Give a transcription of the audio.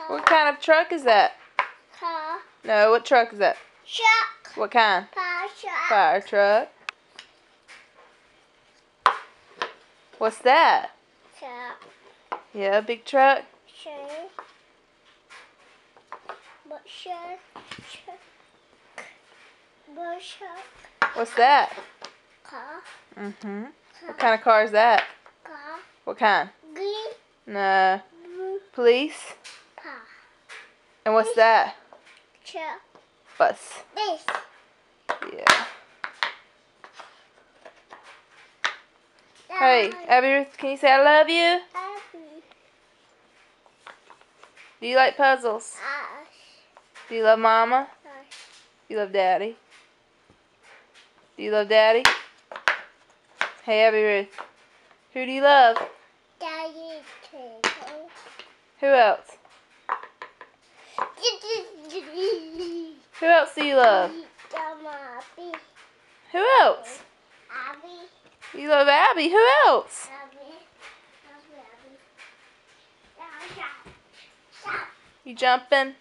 What kind of truck is that? Car. No, what truck is that? Truck. What kind? Fire truck. Fire truck. What's that? Truck. Yeah, big truck. Sure. But sure. But sure. What's that? Car. What kind of car is that? Car. What kind? Green. No. Blue. Police. Car. And what's that? Truck. Bus. This. Yeah. Hey, Abby Ruth, can you say I love you? Do you like puzzles? Do you love Mama? Do you love Daddy? Do you love Daddy? Hey, Abby Ruth, who do you love? Daddy. Who else? Who else do you love? Who else? Abby. You love Abby. Who else? You jumping?